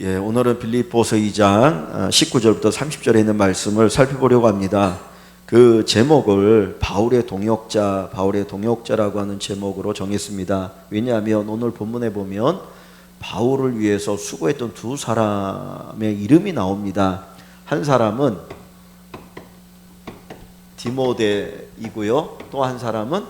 예, 오늘은 빌립보서 2장 19절부터 30절에 있는 말씀을 살펴보려고 합니다. 그 제목을 바울의 동역자라고 하는 제목으로 정했습니다. 왜냐하면 오늘 본문에 보면 바울을 위해서 수고했던 두 사람의 이름이 나옵니다. 한 사람은 디모데이고요. 또 한 사람은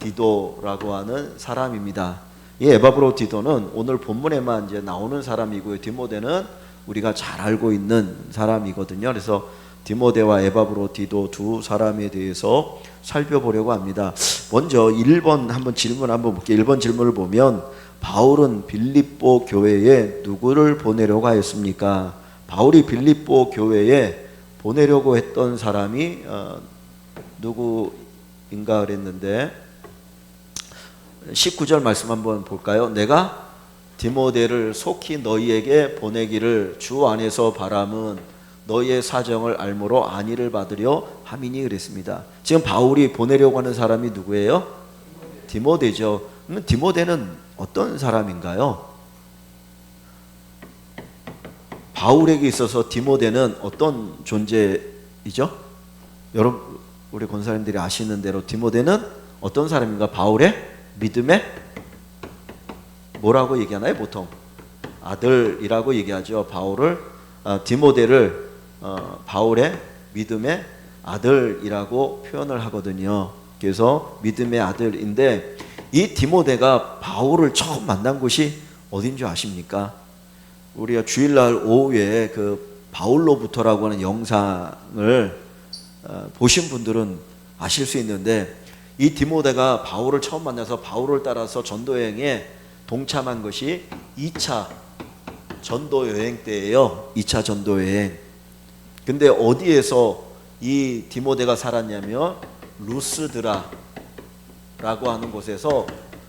에바브로디도라고 하는 사람입니다. 이 에바브로디도는 오늘 본문에만 이제 나오는 사람이고요. 디모데는 우리가 잘 알고 있는 사람이거든요. 그래서 디모데와 에바브로디도 두 사람에 대해서 살펴보려고 합니다. 먼저 1번 질문 한번 볼게요. 1번 질문을 보면 바울은 빌립보 교회에 누구를 보내려고 하였습니까? 바울이 빌립보 교회에 보내려고 했던 사람이 누구인가 그랬는데 19절 말씀 한번 볼까요? 내가 디모데를 속히 너희에게 보내기를 주 안에서 바람은 너희의 사정을 알므로 안위를 받으려 함이니 그랬습니다. 지금 바울이 보내려고 하는 사람이 누구예요? 디모데죠. 그럼 디모데는 어떤 사람인가요? 바울에게 있어서 디모데는 어떤 존재이죠? 여러분 우리 권사님들이 아시는 대로 디모데는 어떤 사람인가? 바울의 믿음의 뭐라고 얘기하나요? 보통 아들이라고 얘기하죠. 디모데를 바울의 믿음의 아들이라고 표현을 하거든요. 그래서 믿음의 아들인데 이 디모데가 바울을 처음 만난 곳이 어딘 줄 아십니까? 우리가 주일날 오후에 그 바울로부터라고 하는 영상을 보신 분들은 아실 수 있는데 이 디모데가 바울을 처음 만나서 바울을 따라서 전도여행에 동참한 것이 2차 전도여행 때예요. 2차 전도여행. 근데 어디에서 이 디모데가 살았냐면 루스드라라고 하는 곳에서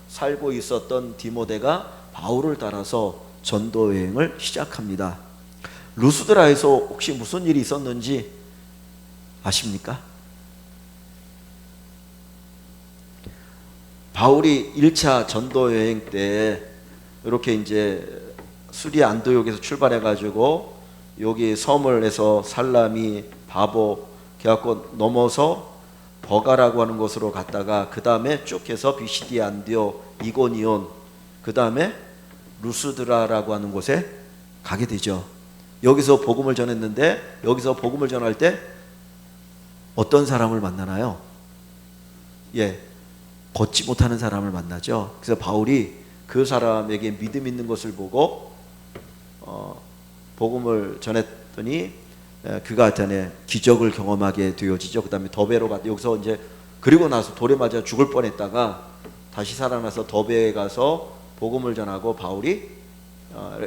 살고 있었던 디모데가 바울을 따라서 전도여행을 시작합니다. 루스드라에서 혹시 무슨 일이 있었는지 아십니까? 바울이 1차 전도여행 때 이렇게 이제 수리아 안디옥에서 출발해가지고 여기 섬을 해서 살라미, 바보, 그래갖고 넘어서 버가라고 하는 곳으로 갔다가 그 다음에 쭉 해서 비시디 안디옥, 이고니온, 그 다음에 루스드라라고 하는 곳에 가게 되죠. 여기서 복음을 전했는데 여기서 복음을 전할 때 어떤 사람을 만나나요? 걷지 못하는 사람을 만나죠. 그래서 바울이 그 사람에게 믿음 있는 것을 보고 복음을 전했더니 그가 전에 기적을 경험하게 되어지죠. 그 다음에 더베로 갔다 여기서 이제 그리고 나서 돌에 맞아 죽을 뻔했다가 다시 살아나서 더베에 가서 복음을 전하고 바울이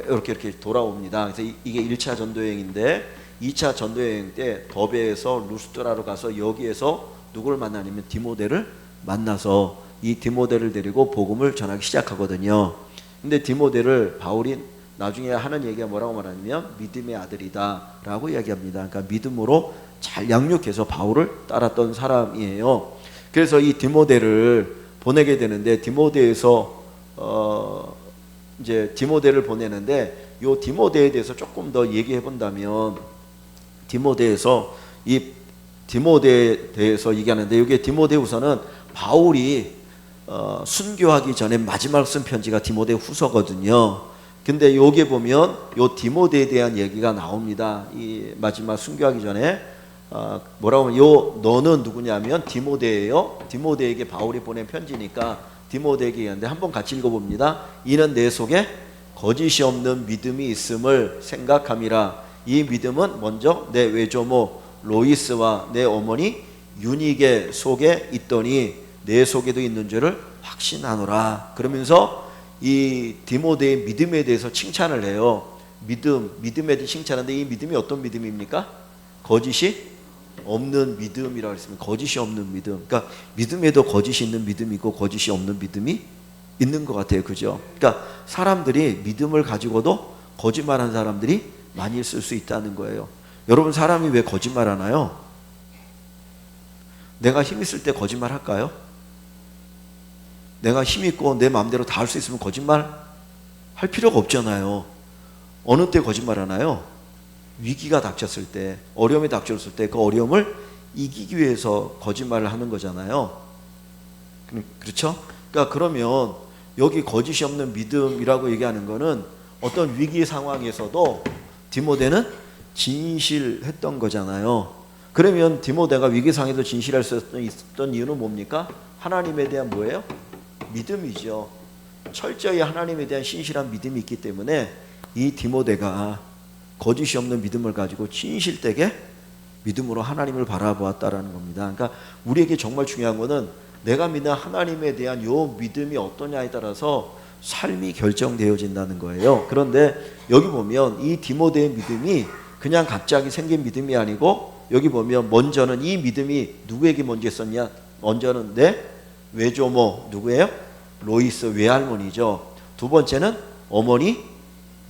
이렇게 돌아옵니다. 그래서 이게 1차 전도여행인데 2차 전도여행 때 더베에서 루스드라로 가서 여기에서 누구를 만나냐면 디모데를 만나서 이 디모데를 데리고 복음을 전하기 시작하거든요. 근데 디모데를 바울이 나중에 하는 얘기가 뭐라고 말하냐면 믿음의 아들이다 라고 이야기합니다. 그러니까 믿음으로 잘 양육해서 바울을 따랐던 사람이에요. 그래서 이 디모데를 보내게 되는데 디모데에서 이제 디모데를 보내는데 요 디모데에 대해서 조금 더 얘기해 본다면 디모데에서 이 디모데에 대해서 얘기하는데 여기 디모데후서는 바울이 순교하기 전에 마지막 쓴 편지가 디모데 후서거든요. 근데 여기 보면 요 디모데에 대한 얘기가 나옵니다. 이 마지막 순교하기 전에 뭐라고 하면 요 너는 누구냐면 디모데예요. 디모데에게 바울이 보낸 편지니까 디모데에게 얘기하는데 한번 같이 읽어봅니다. 이는 내 속에 거짓이 없는 믿음이 있음을 생각함이라. 이 믿음은 먼저 내 외조모 로이스와 내 어머니 유니게 속에 있더니 내 속에도 있는 줄을 확신하노라. 그러면서 이 디모데의 믿음에 대해서 칭찬을 해요. 믿음에 대해 칭찬하는데 이 믿음이 어떤 믿음입니까? 거짓이 없는 믿음이라고 했습니다. 거짓이 없는 믿음. 그러니까 믿음에도 거짓이 있는 믿음이 있고 거짓이 없는 믿음이 있는 것 같아요. 그죠? 그러니까 사람들이 믿음을 가지고도 거짓말하는 사람들이 많이 있을 수 있다는 거예요. 여러분 사람이 왜 거짓말 하나요? 내가 힘 있을 때 거짓말 할까요? 내가 힘 있고 내 마음대로 다 할 수 있으면 거짓말 할 필요가 없잖아요. 어느 때 거짓말 하나요? 위기가 닥쳤을 때, 어려움이 닥쳤을 때 그 어려움을 이기기 위해서 거짓말을 하는 거잖아요. 그렇죠? 그러니까 그러면 여기 거짓이 없는 믿음이라고 얘기하는 거는 어떤 위기 상황에서도 디모데는 진실했던 거잖아요. 그러면 디모데가 위기 상황에도 진실할 수 있었던 이유는 뭡니까? 하나님에 대한 뭐예요? 믿음이죠. 철저히 하나님에 대한 신실한 믿음이 있기 때문에 이 디모데가 거짓이 없는 믿음을 가지고 진실되게 믿음으로 하나님을 바라보았다라는 겁니다. 그러니까 우리에게 정말 중요한 거는 내가 믿는 하나님에 대한 요 믿음이 어떠냐에 따라서 삶이 결정되어진다는 거예요. 그런데 여기 보면 이 디모데의 믿음이 그냥 갑자기 생긴 믿음이 아니고 여기 보면 먼저는 이 믿음이 누구에게 먼저 있었냐? 먼저는 내 외조모 누구예요? 로이스 외할머니죠. 두 번째는 어머니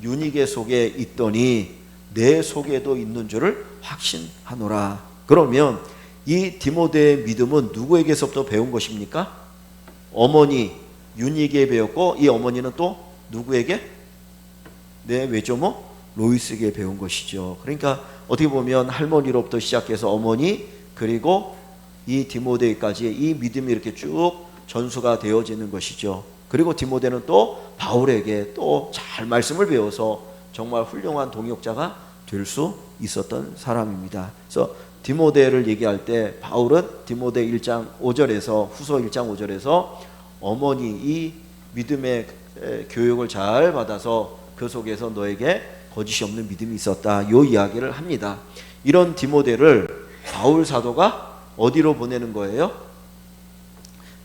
유니게 속에 있더니 내 속에도 있는 줄을 확신하노라. 그러면 이 디모데의 믿음은 누구에게서부터 배운 것입니까? 어머니 유니게 배웠고 이 어머니는 또 누구에게? 내 외조모 로이스에게 배운 것이죠. 그러니까 어떻게 보면 할머니로부터 시작해서 어머니 그리고 이 디모데까지 이 믿음이 이렇게 쭉 전수가 되어지는 것이죠. 그리고 디모데는 또 바울에게 또 잘 말씀을 배워서 정말 훌륭한 동역자가 될 수 있었던 사람입니다. 그래서 디모데를 얘기할 때 바울은 디모데 1장 5절에서 후서 1장 5절에서 어머니 이 믿음의 교육을 잘 받아서 그 속에서 너에게 거짓이 없는 믿음이 있었다. 이 이야기를 합니다. 이런 디모데를 바울 사도가 어디로 보내는 거예요?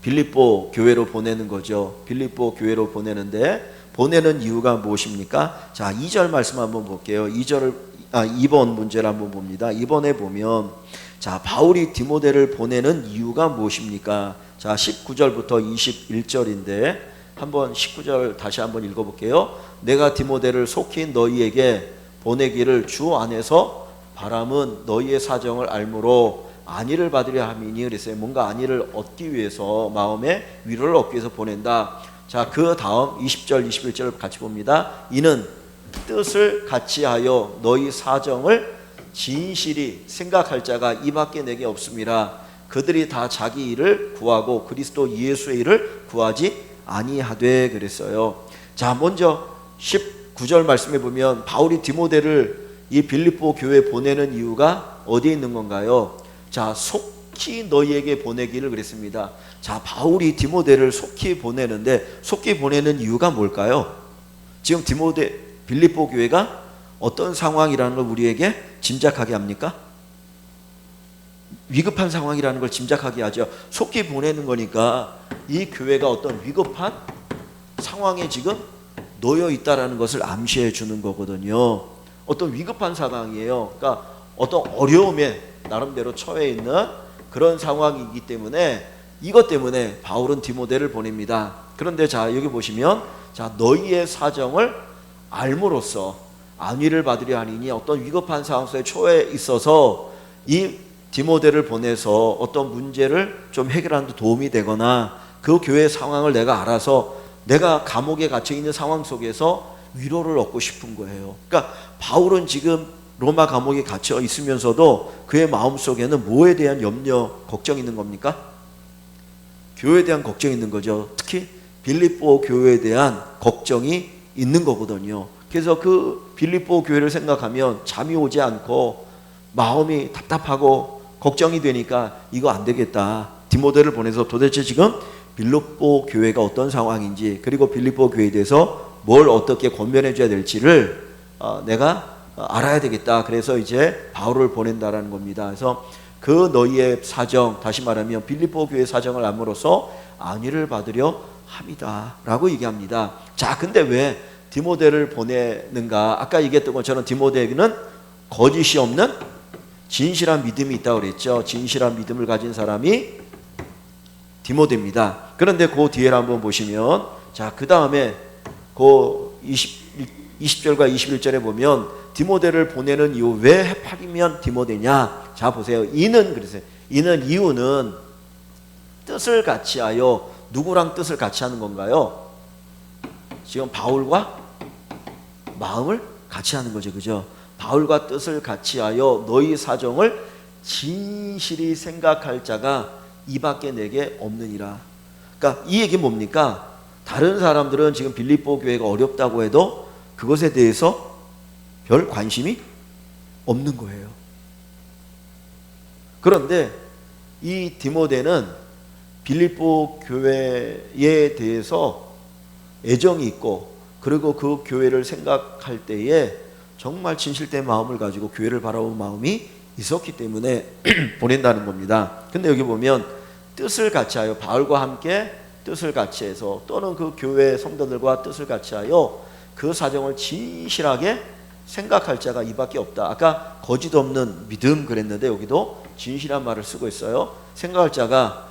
빌립보 교회로 보내는 거죠. 빌립보 교회로 보내는데 보내는 이유가 무엇입니까? 자, 2절 말씀 한번 볼게요. 2번 문제를 한번 봅니다. 2번에 보면 자, 바울이 디모데를 보내는 이유가 무엇입니까? 자, 19절부터 21절인데 한번 19절 다시 한번 읽어볼게요. 내가 디모데를 속히 너희에게 보내기를 주 안에서 바람은 너희의 사정을 알므로 안위를 받으려 함이니 그랬어요. 뭔가 안위를 얻기 위해서 마음의 위로를 얻기 위해서 보낸다. 자, 그 다음 20절 21절 같이 봅니다. 이는 뜻을 같이 하여 너희 사정을 진실이 생각할 자가 이밖에 내게 없음이라. 그들이 다 자기 일을 구하고 그리스도 예수의 일을 구하지 아니하되 그랬어요. 자, 먼저 19절 말씀해 보면 바울이 디모데를 이 빌립보 교회에 보내는 이유가 어디에 있는 건가요? 자, 속히 너희에게 보내기를 그랬습니다. 자, 바울이 디모데를 속히 보내는데 속히 보내는 이유가 뭘까요? 지금 빌립보 교회가 어떤 상황이라는 걸 우리에게 짐작하게 합니까? 위급한 상황이라는 걸 짐작하게 하죠. 속히 보내는 거니까 이 교회가 어떤 위급한 상황에 지금 놓여 있다라는 것을 암시해 주는 거거든요. 어떤 위급한 상황이에요. 그러니까 어떤 어려움에 나름대로 처해 있는 그런 상황이기 때문에 이것 때문에 바울은 디모데를 보냅니다. 그런데 자, 여기 보시면 자, 너희의 사정을 알므로써 안위를 받으려 하니니 어떤 위급한 상황 속에 처해 있어서 이 디모데를 보내서 어떤 문제를 좀 해결하는 데 도움이 되거나 그 교회의 상황을 내가 알아서 내가 감옥에 갇혀 있는 상황 속에서 위로를 얻고 싶은 거예요. 그러니까 바울은 지금 로마 감옥에 갇혀 있으면서도 그의 마음속에는 뭐에 대한 염려, 걱정이 있는 겁니까? 교회에 대한 걱정이 있는 거죠. 특히 빌립보 교회에 대한 걱정이 있는 거거든요. 그래서 그 빌립보 교회를 생각하면 잠이 오지 않고 마음이 답답하고 걱정이 되니까 이거 안 되겠다. 디모데를 보내서 도대체 지금 빌립보 교회가 어떤 상황인지 그리고 빌립보 교회에 대해서 뭘 어떻게 권면해 줘야 될지를 내가 알아야 되겠다. 그래서 이제 바울을 보낸다라는 겁니다. 그래서 그 너희의 사정, 다시 말하면 빌립보 교회의 사정을 알므로써 안위를 받으려 함이다 라고 얘기합니다. 자, 근데 왜 디모데를 보내는가? 아까 얘기했던 것처럼 디모데에게는 거짓이 없는 진실한 믿음이 있다고 그랬죠. 진실한 믿음을 가진 사람이 디모데입니다. 그런데 그 뒤에 한번 보시면 자, 그 다음에 그 20절과 21절에 보면 디모데를 보내는 이유, 왜 해파리면 디모데냐? 자, 보세요. 이는 그러세요. 이는 이유는 뜻을 같이 하여 누구랑 뜻을 같이 하는 건가요? 지금 바울과 마음을 같이 하는 거죠. 그죠? 바울과 뜻을 같이 하여 너희 사정을 진실히 생각할 자가 이밖에 내게 없느니라. 그러니까 이 얘기 뭡니까? 다른 사람들은 지금 빌립보 교회가 어렵다고 해도 그것에 대해서 별 관심이 없는 거예요. 그런데 이 디모데는 빌립보 교회에 대해서 애정이 있고, 그리고 그 교회를 생각할 때에 정말 진실된 마음을 가지고 교회를 바라보는 마음이 있었기 때문에 보낸다는 겁니다. 근데 여기 보면 뜻을 같이 하여, 바울과 함께 뜻을 같이 해서, 또는 그 교회 성도들과 뜻을 같이 하여 그 사정을 진실하게 생각할 자가 이밖에 없다. 아까 거짓 없는 믿음 그랬는데 여기도 진실한 말을 쓰고 있어요. 생각할 자가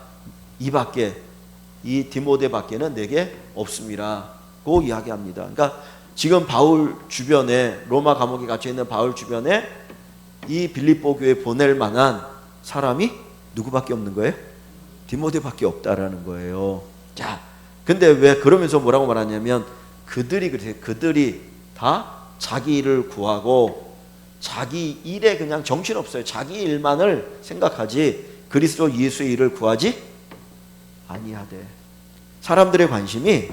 이밖에, 이 디모데 밖에는 내게 없습니다. 고 이야기합니다. 그러니까 지금 바울 주변에, 로마 감옥에 갇혀 있는 바울 주변에 이 빌립보 교회에 보낼 만한 사람이 누구밖에 없는 거예요? 디모데밖에 없다라는 거예요. 자, 근데 왜 그러면서 뭐라고 말하냐면 그들이 다 자기 일을 구하고 자기 일에 그냥 정신없어요. 자기 일만을 생각하지 그리스도 예수의 일을 구하지 아니하되. 사람들의 관심이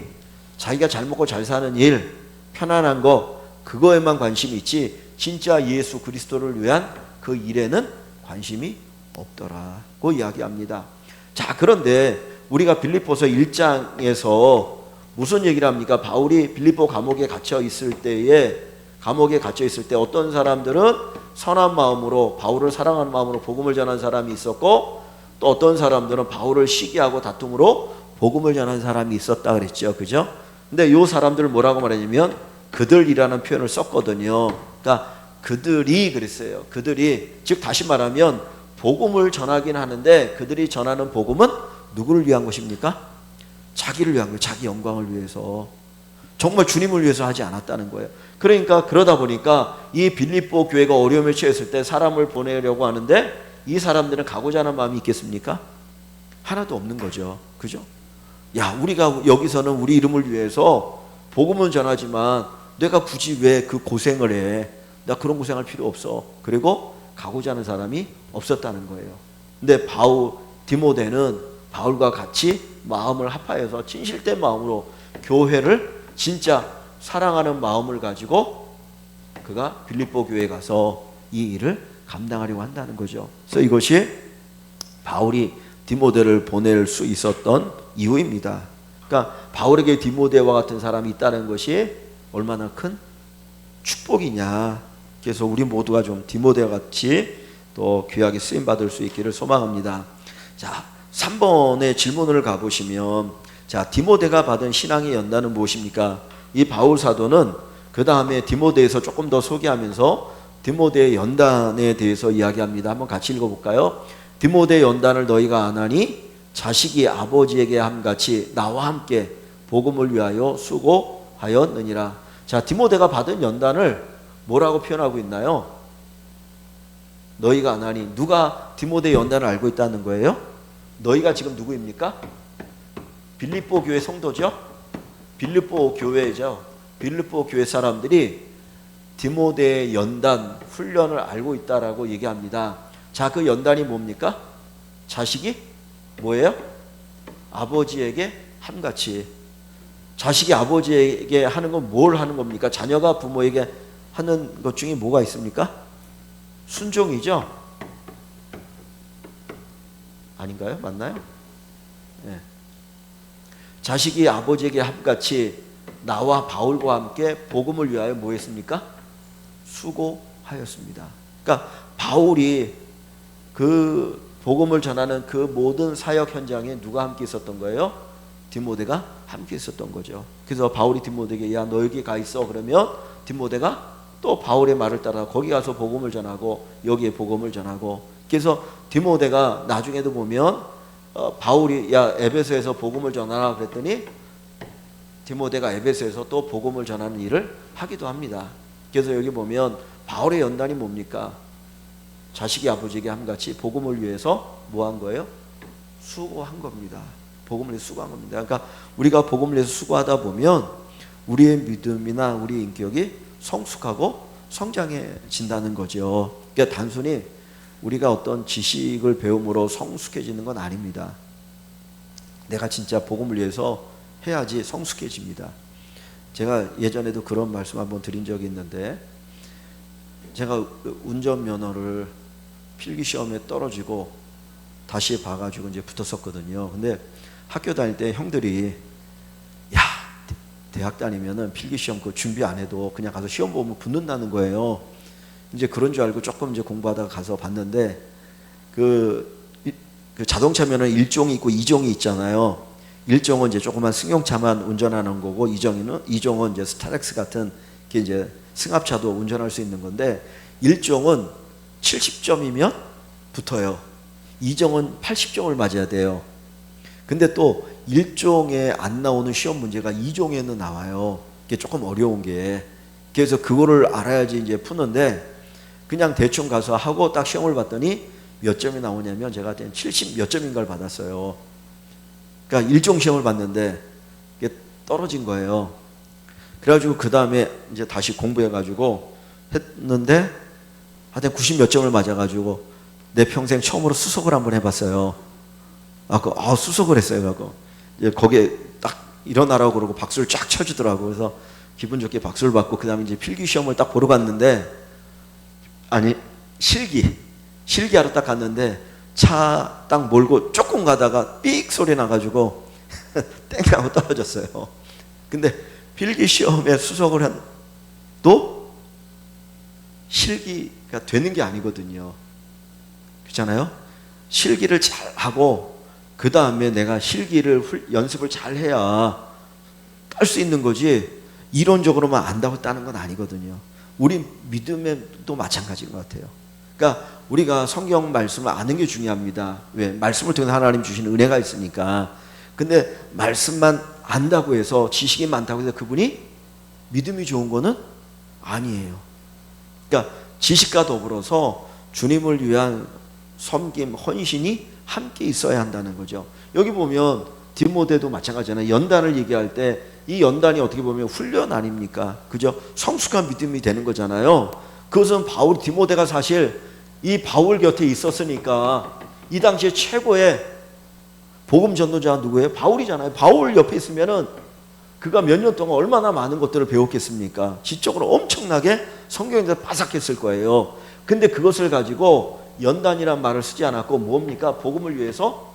자기가 잘 먹고 잘 사는 일, 편안한 거, 그거에만 관심이 있지 진짜 예수 그리스도를 위한 그 일에는 관심이 없더라고 이야기합니다. 자, 그런데 우리가 빌립보서 1장에서 무슨 얘기를 합니까? 바울이 빌립보 감옥에 갇혀 있을 때 어떤 사람들은 선한 마음으로, 바울을 사랑하는 마음으로 복음을 전한 사람이 있었고, 또 어떤 사람들은 바울을 시기하고 다툼으로 복음을 전한 사람이 있었다 그랬죠. 그죠? 근데 이 사람들을 뭐라고 말하냐면 그들이라는 표현을 썼거든요. 그러니까 그들이 그랬어요. 그들이, 즉 다시 말하면 복음을 전하긴 하는데 그들이 전하는 복음은 누구를 위한 것입니까? 자기를 위한 거예요. 자기 영광을 위해서. 정말 주님을 위해서 하지 않았다는 거예요. 그러니까 그러다 보니까 이 빌립보 교회가 어려움에 처했을 때 사람을 보내려고 하는데 이 사람들은 가고자 하는 마음이 있겠습니까? 하나도 없는 거죠. 그죠? 야, 우리가 여기서는 우리 이름을 위해서 복음은 전하지만 내가 굳이 왜 그 고생을 해? 나 그런 고생할 필요 없어. 그리고 가고자 하는 사람이 없었다는 거예요. 근데 디모데는 바울과 같이 마음을 합하여서 진실된 마음으로 교회를 진짜 사랑하는 마음을 가지고 그가 빌립보 교회에 가서 이 일을 감당하려고 한다는 거죠. 그래서 이것이 바울이 디모데를 보낼 수 있었던 이유입니다. 그러니까 바울에게 디모데와 같은 사람이 있다는 것이 얼마나 큰 축복이냐. 그래서 우리 모두가 좀 디모데와 같이 또 귀하게 쓰임 받을 수 있기를 소망합니다. 자, 3번의 질문을 가보시면, 자, 디모데가 받은 신앙의 연단은 무엇입니까? 이 바울 사도는 그 다음에 디모데에서 조금 더 소개하면서 디모데의 연단에 대해서 이야기합니다. 한번 같이 읽어볼까요? 디모데의 연단을 너희가 아나니 자식이 아버지에게 함같이 나와 함께 복음을 위하여 수고하였느니라. 자, 디모데가 받은 연단을 뭐라고 표현하고 있나요? 너희가 아나니, 누가 디모데의 연단을 알고 있다는 거예요? 너희가 지금 누구입니까? 빌립보 교회 성도죠? 빌립보 교회죠. 빌립보 교회 사람들이 디모데의 연단, 훈련을 알고 있다라고 얘기합니다. 자, 그 연단이 뭡니까? 자식이 뭐예요? 아버지에게 함같이. 자식이 아버지에게 하는 건 뭘 하는 겁니까? 자녀가 부모에게 하는 것 중에 뭐가 있습니까? 순종이죠? 아닌가요? 맞나요? 네. 자식이 아버지에게 함같이 나와 바울과 함께 복음을 위하여 뭐 했습니까? 수고하였습니다. 그러니까 바울이 그 복음을 전하는 그 모든 사역 현장에 누가 함께 있었던 거예요? 디모데가 함께 있었던 거죠. 그래서 바울이 디모데에게 야, 너 여기 가 있어. 그러면 디모데가 또 바울의 말을 따라 거기 가서 복음을 전하고 여기에 복음을 전하고. 그래서 디모데가 나중에도 보면 바울이 야, 에베소에서 복음을 전하라 그랬더니 디모데가 에베소에서 또 복음을 전하는 일을 하기도 합니다. 그래서 여기 보면 바울의 연단이 뭡니까? 자식이 아버지에게 함같이 복음을 위해서 뭐 한 거예요? 수고한 겁니다. 복음을 위해서 수고한 겁니다. 그러니까 우리가 복음을 위해서 수고하다 보면 우리의 믿음이나 우리의 인격이 성숙하고 성장해진다는 거죠. 그러니까 단순히 우리가 어떤 지식을 배움으로 성숙해지는 건 아닙니다. 내가 진짜 복음을 위해서 해야지 성숙해집니다. 제가 예전에도 그런 말씀 한번 드린 적이 있는데, 제가 운전면허를 필기시험에 떨어지고 다시 봐가지고 이제 붙었었거든요. 근데 학교 다닐 때 형들이, 야, 대학 다니면은 필기시험 그 준비 안 해도 그냥 가서 시험 보면 붙는다는 거예요. 이제 그런 줄 알고 조금 이제 공부하다가 가서 봤는데, 그 자동차 면허 1종이 있고 2종이 있잖아요. 1종은 이제 조그만 승용차만 운전하는 거고, 2종은 이제 스타렉스 같은 게 이제 승합차도 운전할 수 있는 건데, 1종은 70점이면 붙어요. 2종은 80점을 맞아야 돼요. 근데 또 1종에 안 나오는 시험 문제가 2종에는 나와요. 그게 조금 어려운 게. 그래서 그거를 알아야지 이제 푸는데, 그냥 대충 가서 하고 딱 시험을 봤더니 몇 점이 나오냐면, 제가 70 몇 점인가를 받았어요. 그러니까 1종 시험을 봤는데 이게 떨어진 거예요. 그래가지고 그 다음에 이제 다시 공부해가지고 했는데 하여튼 90 몇 점을 맞아가지고 내 평생 처음으로 수석을 한번 해봤어요. 수석을 했어요. 그래서 이제 거기에 딱 일어나라고 그러고 박수를 쫙 쳐주더라고. 그래서 기분 좋게 박수를 받고 그 다음에 이제 필기 시험을 딱 보러 갔는데, 아니 실기하러 딱 갔는데 차 딱 몰고 조금 가다가 삑 소리 나가지고 땡 하고 떨어졌어요. 근데 필기 시험에 수석을 해도 실기가 되는 게 아니거든요. 그렇잖아요? 실기를 잘 하고 그 다음에 내가 실기를 연습을 잘 해야 딸 수 있는 거지, 이론적으로만 안다고 따는 건 아니거든요. 우리 믿음에도 마찬가지인 것 같아요. 그러니까 우리가 성경 말씀을 아는 게 중요합니다. 왜? 말씀을 통해 하나님 주시는 은혜가 있으니까. 근데 말씀만 안다고 해서, 지식이 많다고 해서 그분이 믿음이 좋은 거는 아니에요. 그러니까 지식과 더불어서 주님을 위한 섬김, 헌신이 함께 있어야 한다는 거죠. 여기 보면 디모데도 마찬가지잖아요. 연단을 얘기할 때 이 연단이 어떻게 보면 훈련 아닙니까? 그죠? 성숙한 믿음이 되는 거잖아요. 그것은 디모데가 사실 이 바울 곁에 있었으니까, 이 당시에 최고의 복음 전도자가 누구예요? 바울이잖아요. 바울 옆에 있으면은 그가 몇 년 동안 얼마나 많은 것들을 배웠겠습니까? 지적으로 엄청나게 성경에 대해서 빠삭했을 거예요. 근데 그것을 가지고 연단이란 말을 쓰지 않았고, 뭡니까? 복음을 위해서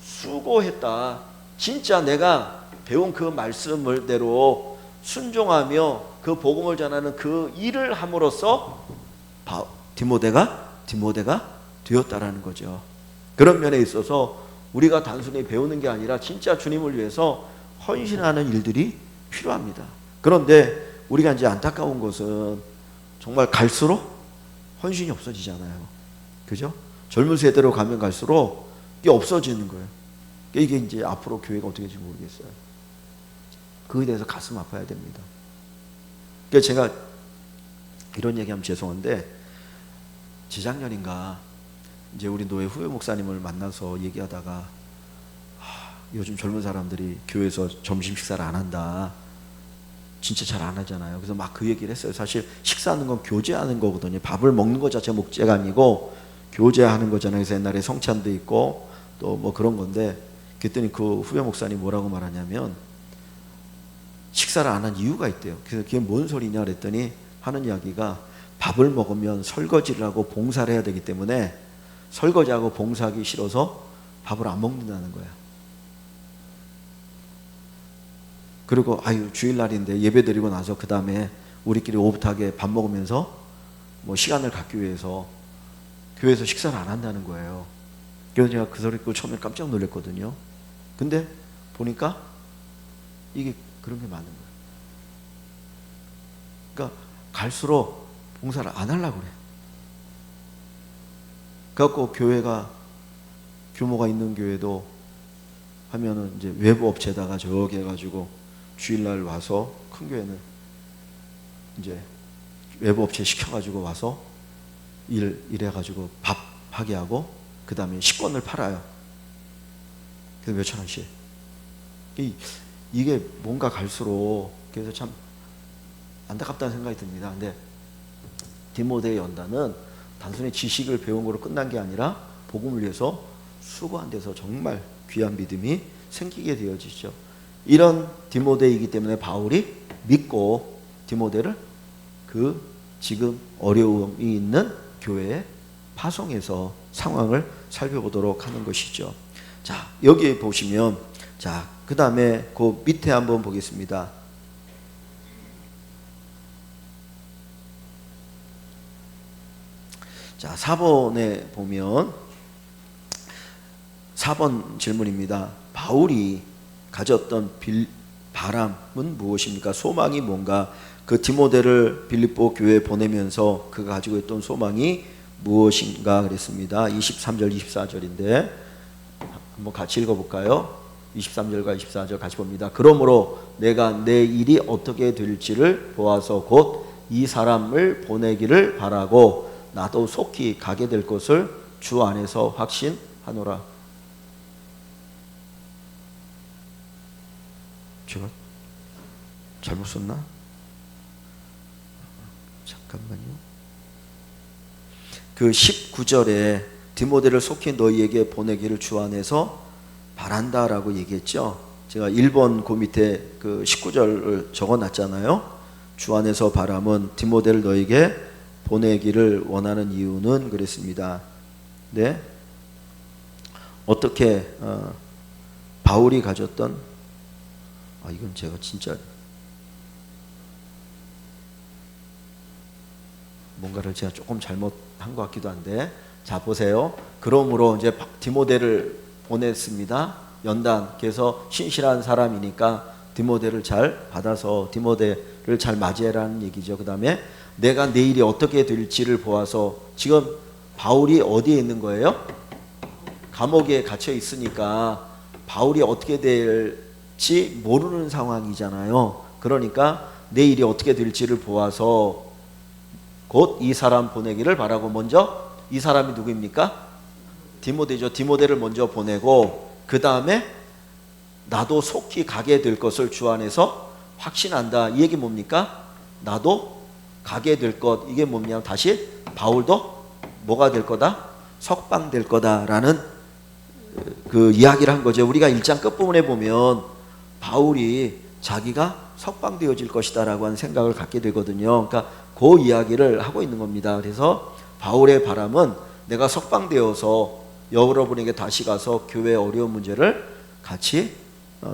수고했다. 진짜 내가 배운 그 말씀대로 순종하며 그 복음을 전하는 그 일을 함으로써 디모데가 되었다라는 거죠. 그런 면에 있어서 우리가 단순히 배우는 게 아니라 진짜 주님을 위해서 헌신하는 일들이 필요합니다. 그런데 우리가 이제 안타까운 것은 정말 갈수록 헌신이 없어지잖아요. 그죠? 젊은 세대로 가면 갈수록 이게 없어지는 거예요. 이게 이제 앞으로 교회가 어떻게 될지 모르겠어요. 그에 대해서 가슴 아파야 됩니다. 그러니까 제가 이런 얘기하면 죄송한데, 재작년인가 이제 우리 노예 후배 목사님을 만나서 얘기하다가, 요즘 젊은 사람들이 교회에서 점심 식사를 안 한다. 진짜 잘 안 하잖아요. 그래서 막 그 얘기를 했어요. 사실 식사하는 건 교제하는 거거든요. 밥을 먹는 것 자체가 목재가 아니고 교제하는 거잖아요. 그래서 옛날에 성찬도 있고 또 뭐 그런 건데, 그랬더니 그 후배 목사님 뭐라고 말하냐면, 식사를 안 한 이유가 있대요. 그래서 그게 뭔 소리냐 그랬더니 하는 이야기가, 밥을 먹으면 설거지를 하고 봉사를 해야 되기 때문에 설거지하고 봉사하기 싫어서 밥을 안 먹는다는 거야. 그리고 주일날인데 예배 드리고 나서 그 다음에 우리끼리 오붓하게 밥 먹으면서 뭐 시간을 갖기 위해서 교회에서 식사를 안 한다는 거예요. 그래서 제가 그 소리 듣고 처음에 깜짝 놀랐거든요. 근데 보니까 이게 그런 게 맞는 거예요. 그러니까 갈수록 봉사를 안 하려고 그래. 그래갖고 교회가 규모가 있는 교회도 하면은 이제 외부 업체다가 저기 해가지고 주일날 와서, 큰 교회는 이제 외부 업체 시켜가지고 와서 일해가지고 밥 하게 하고 그 다음에 식권을 팔아요. 그래서 몇천 원씩. 이게 뭔가 갈수록 그래서 참 안타깝다는 생각이 듭니다. 근데 디모데 연단은 단순히 지식을 배운 거로 끝난 게 아니라 복음을 위해서 수고한 데서 정말 귀한 믿음이 생기게 되어지죠. 이런 디모데이기 때문에 바울이 믿고 디모데를 그 지금 어려움이 있는 교회에 파송해서 상황을 살펴보도록 하는 것이죠. 자, 여기 보시면, 자, 그 다음에 그 밑에 한번 보겠습니다. 자, 4번에 보면 4번 질문입니다. 바울이 가졌던 바람은 무엇입니까? 소망이 뭔가? 그 디모데를 빌립보 교회에 보내면서 그가 가지고 있던 소망이 무엇인가 그랬습니다. 23절 24절인데 한번 같이 읽어볼까요? 23절과 24절 같이 봅니다. 그러므로 내가 내 일이 어떻게 될지를 보아서 곧 이 사람을 보내기를 바라고 나도 속히 가게 될 것을 주 안에서 확신하노라. 제가 잘못 썼나? 잠깐만요. 그 19절에 디모데를 속히 너희에게 보내기를 주 안에서 바란다라고 얘기했죠. 제가 1번 그 밑에 그 19절을 적어놨잖아요. 주 안에서 바람은 디모데를 너희에게 보내기를 원하는 이유는 그랬습니다. 네, 어떻게 바울이 가졌던 이건 제가 진짜 뭔가를 제가 조금 잘못한 것 같기도 한데, 자 보세요. 그러므로 이제 디모데를 보냈습니다. 연단. 그래서 신실한 사람이니까 디모데를 잘 받아서 디모데를 잘 맞이해라는 얘기죠. 그 다음에 내가 내일이 어떻게 될지를 보아서, 지금 바울이 어디에 있는 거예요? 감옥에 갇혀 있으니까 바울이 어떻게 될지 모르는 상황이잖아요. 그러니까 내일이 어떻게 될지를 보아서 곧 이 사람 보내기를 바라고, 먼저 이 사람이 누구입니까? 디모데죠. 디모데를 먼저 보내고 그 다음에 나도 속히 가게 될 것을 주 안에서 확신한다. 이 얘기 뭡니까? 나도 가게 될 것. 이게 뭐냐면 다시 바울도 뭐가 될 거다? 석방될 거다라는 그 이야기를 한 거죠. 우리가 1장 끝부분에 보면 바울이 자기가 석방되어질 것이다라고 하는 생각을 갖게 되거든요. 그러니까 그 이야기를 하고 있는 겁니다. 그래서 바울의 바람은 내가 석방되어서 여러분에게 다시 가서 교회의 어려운 문제를 같이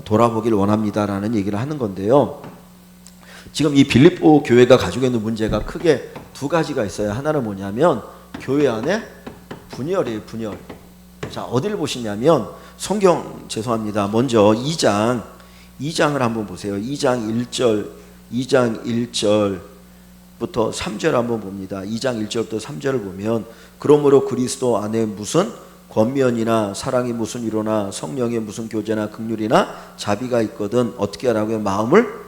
돌아보길 원합니다라는 얘기를 하는 건데요. 지금 이 빌립보 교회가 가지고 있는 문제가 크게 두 가지가 있어요. 하나는 뭐냐면 교회 안에 분열이에요. 분열. 자, 어디를 보시냐면 성경, 죄송합니다. 먼저 2장을 한번 보세요. 2장 1절부터 3절 한번 봅니다. 2장 1절부터 3절을 보면, 그러므로 그리스도 안에 무슨 권면이나 사랑이 무슨 위로나 성령의 무슨 교제나 긍휼이나 자비가 있거든 어떻게 하라고요? 마음을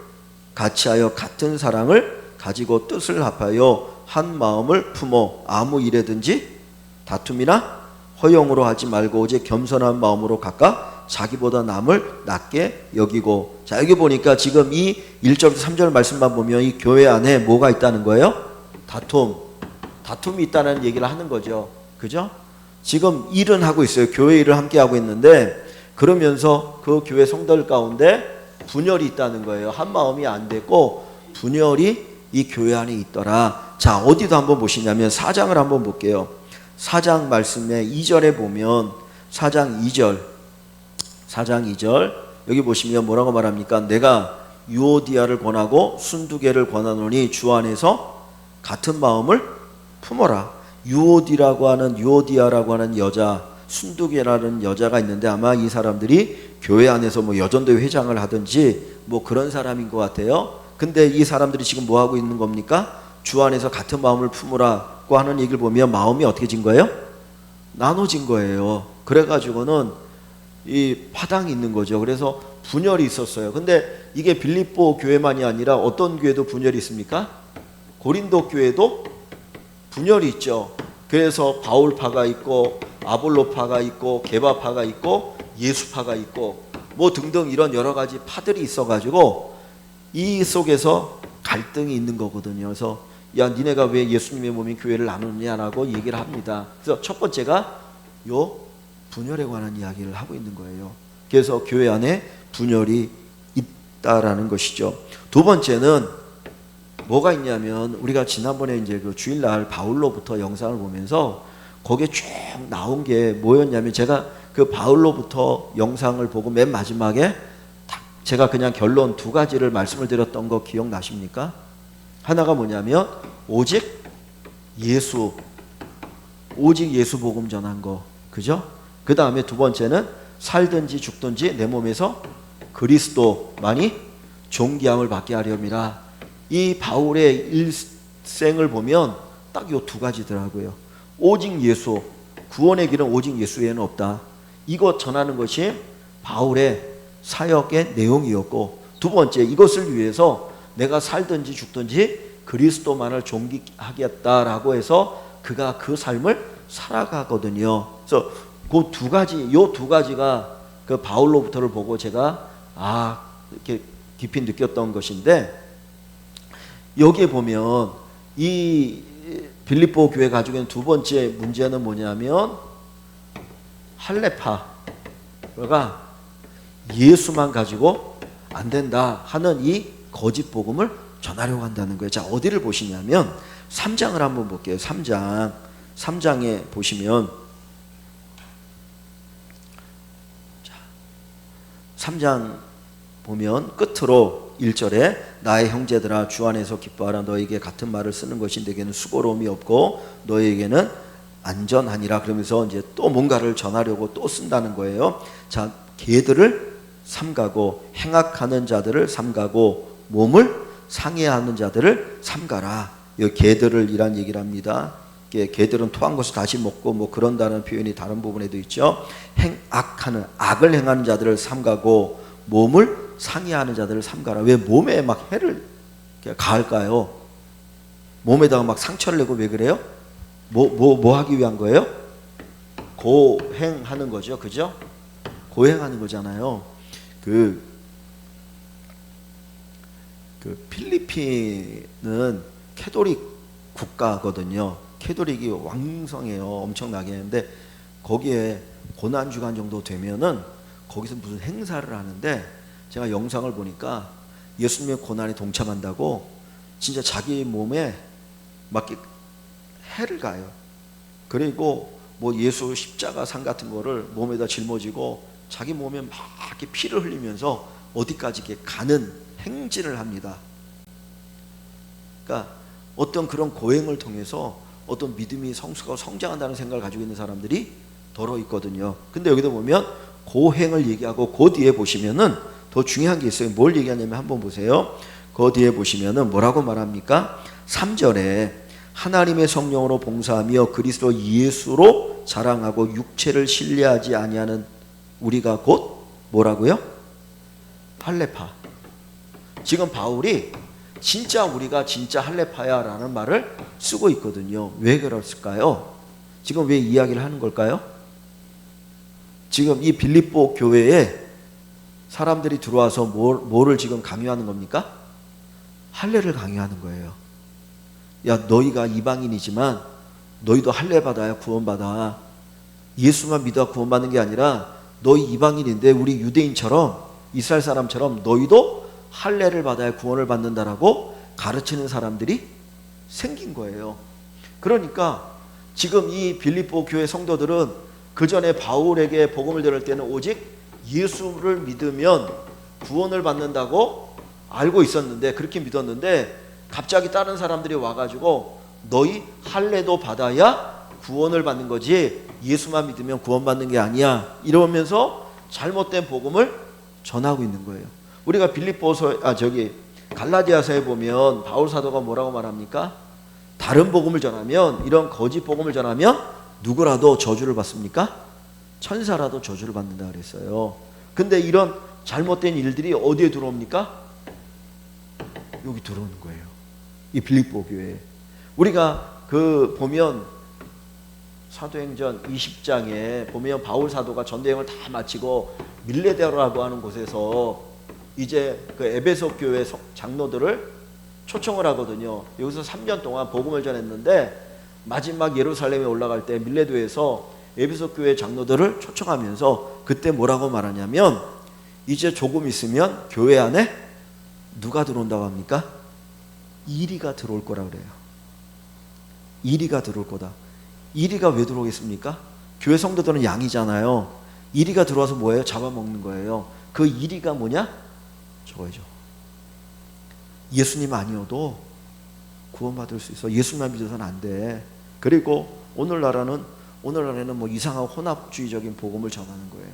같이하여 같은 사랑을 가지고 뜻을 합하여 한 마음을 품어 아무 일에든지 다툼이나 허용으로 하지 말고 오직 겸손한 마음으로 각각 자기보다 남을 낮게 여기고. 자, 여기 보니까 지금 이 1절부터 3절 말씀만 보면 이 교회 안에 뭐가 있다는 거예요? 다툼이 있다는 얘기를 하는 거죠. 그죠? 지금 일은 하고 있어요. 교회 일을 함께 하고 있는데, 그러면서 그 교회 성도들 가운데 분열이 있다는 거예요. 한 마음이 안 됐고 분열이 이 교회 안에 있더라. 자, 어디도 한번 보시냐면 4장을 한번 볼게요. 4장 말씀에 2절에 보면 4장 2절 여기 보시면 뭐라고 말합니까? 내가 유오디아를 권하고 순두개를 권하노니 주 안에서 같은 마음을 품어라. 유오디아라고 하는 여자, 순두개라는 여자가 있는데 아마 이 사람들이 교회 안에서 뭐 여전도회 회장을 하든지 뭐 그런 사람인 것 같아요. 근데 이 사람들이 지금 뭐 하고 있는 겁니까? 주 안에서 같은 마음을 품으라고 하는 얘기를 보면 마음이 어떻게 진 거예요? 나눠진 거예요. 그래가지고는 이 파당이 있는 거죠. 그래서 분열이 있었어요. 근데 이게 빌립보 교회만이 아니라 어떤 교회도 분열이 있습니까? 고린도 교회도 분열이 있죠. 그래서 바울파가 있고 아볼로파가 있고 게바파가 있고 예수파가 있고 뭐 등등 이런 여러 가지 파들이 있어가지고 이 속에서 갈등이 있는 거거든요. 그래서 야, 니네가 왜 예수님의 몸인 교회를 나누느냐라고 얘기를 합니다. 그래서 첫 번째가 요 분열에 관한 이야기를 하고 있는 거예요. 그래서 교회 안에 분열이 있다라는 것이죠. 두 번째는 뭐가 있냐면, 우리가 지난번에 이제 그 주일날 바울로부터 영상을 보면서 거기에 쭉 나온 게 뭐였냐면, 제가 그 바울로부터 영상을 보고 맨 마지막에 제가 그냥 결론 두 가지를 말씀을 드렸던 거 기억나십니까? 하나가 뭐냐면 오직 예수 복음 전한 거, 그죠? 그 다음에 두 번째는 살든지 죽든지 내 몸에서 그리스도만이 존귀함을 받게 하려니라. 이 바울의 일생을 보면 딱 요 두 가지더라고요. 오직 예수, 구원의 길은 오직 예수 외에는 없다. 이것 전하는 것이 바울의 사역의 내용이었고, 두 번째, 이것을 위해서 내가 살든지 죽든지 그리스도만을 존귀하겠다라고 해서 그가 그 삶을 살아가거든요. 그래서 그 두 가지, 요 두 가지가 그 바울로부터를 보고 제가 이렇게 깊이 느꼈던 것인데, 여기에 보면 이 빌립보 교회 가지고 있는 두 번째 문제는 뭐냐면 할레파가 예수만 가지고 안 된다 하는 이 거짓 복음을 전하려고 한다는 거예요. 자, 어디를 보시냐면 3장을 한번 볼게요. 3장에 보시면, 자, 3장 보면 끝으로 1절에 나의 형제들아 주 안에서 기뻐하라. 너에게 같은 말을 쓰는 것이 내게는 수고로움이 없고 너에게는 안전하니라. 그러면서 이제 또 뭔가를 전하려고 또 쓴다는 거예요. 자, 개들을 삼가고 행악하는 자들을 삼가고 몸을 상해하는 자들을 삼가라. 이 개들을 이란 얘기를 합니다. 개들은 토한 것을 다시 먹고 뭐 그런다는 표현이 다른 부분에도 있죠. 악을 행하는 자들을 삼가고 몸을 상해하는 자들을 삼가라. 왜 몸에 막 해를 가할까요? 몸에다가 막 상처를 내고 왜 그래요? 뭐 하기 위한 거예요? 고행하는 거죠. 그죠? 고행하는 거잖아요. 그 필리핀은 캐톨릭 국가거든요. 캐톨릭이 왕성해요. 엄청나게. 근데 거기에 고난주간 정도 되면은 거기서 무슨 행사를 하는데, 제가 영상을 보니까 예수님의 고난에 동참한다고 진짜 자기 몸에 막 해를 가요. 그리고 뭐 예수 십자가상 같은 거를 몸에다 짊어지고 자기 몸에 막 이렇게 피를 흘리면서 어디까지 이렇게 가는 행진을 합니다. 그러니까 어떤 그런 고행을 통해서 어떤 믿음이 성숙하고 성장한다는 생각을 가지고 있는 사람들이 더러 있거든요. 근데 여기도 보면 고행을 얘기하고 그 뒤에 보시면은 더 중요한 게 있어요. 뭘 얘기하냐면 한번 보세요. 그 뒤에 보시면은 뭐라고 말합니까? 3절에 하나님의 성령으로 봉사하며 그리스도 예수로 자랑하고 육체를 신뢰하지 아니하는 우리가 곧 뭐라고요? 할레파. 지금 바울이 진짜 우리가 진짜 할레파야 라는 말을 쓰고 있거든요. 왜 그랬을까요? 지금 왜 이야기를 하는 걸까요? 지금 이 빌립보 교회에 사람들이 들어와서 뭐를 지금 강요하는 겁니까? 할례를 강요하는 거예요. 야, 너희가 이방인이지만 너희도 할례 받아야 구원받아. 예수만 믿어 구원받는 게 아니라 너희 이방인인데 우리 유대인처럼 이스라엘 사람처럼 너희도 할례를 받아야 구원을 받는다라고 가르치는 사람들이 생긴 거예요. 그러니까 지금 이 빌립보 교회 성도들은 그 전에 바울에게 복음을 들을 때는 오직 예수를 믿으면 구원을 받는다고 알고 있었는데, 그렇게 믿었는데 갑자기 다른 사람들이 와가지고 너희 할례도 받아야 구원을 받는 거지 예수만 믿으면 구원받는 게 아니야 이러면서 잘못된 복음을 전하고 있는 거예요. 우리가 갈라디아서에 보면 바울 사도가 뭐라고 말합니까? 다른 복음을 전하면, 이런 거짓 복음을 전하면 누구라도 저주를 받습니까? 천사라도 저주를 받는다 그랬어요. 근데 이런 잘못된 일들이 어디에 들어옵니까? 여기 들어오는 거예요. 이 빌립보 교회에. 우리가 보면 사도행전 20장에 보면 바울 사도가 전대행을 다 마치고 밀레데라고 하는 곳에서 이제 그 에베소 교회 장로들을 초청을 하거든요. 여기서 3년 동안 복음을 전했는데 마지막 예루살렘에 올라갈 때 밀레도에서 에베소 교회 장로들을 초청하면서 그때 뭐라고 말하냐면 이제 조금 있으면 교회 안에 누가 들어온다고 합니까? 이리가 들어올 거라 그래요. 이리가 들어올 거다. 이리가 왜 들어오겠습니까? 교회 성도들은 양이잖아요. 이리가 들어와서 뭐예요? 잡아먹는 거예요. 그 이리가 뭐냐? 저거죠. 예수님 아니어도 구원받을 수 있어. 예수만 믿어서는 안 돼. 그리고 오늘날에는 뭐 이상하고 혼합주의적인 복음을 전하는 거예요.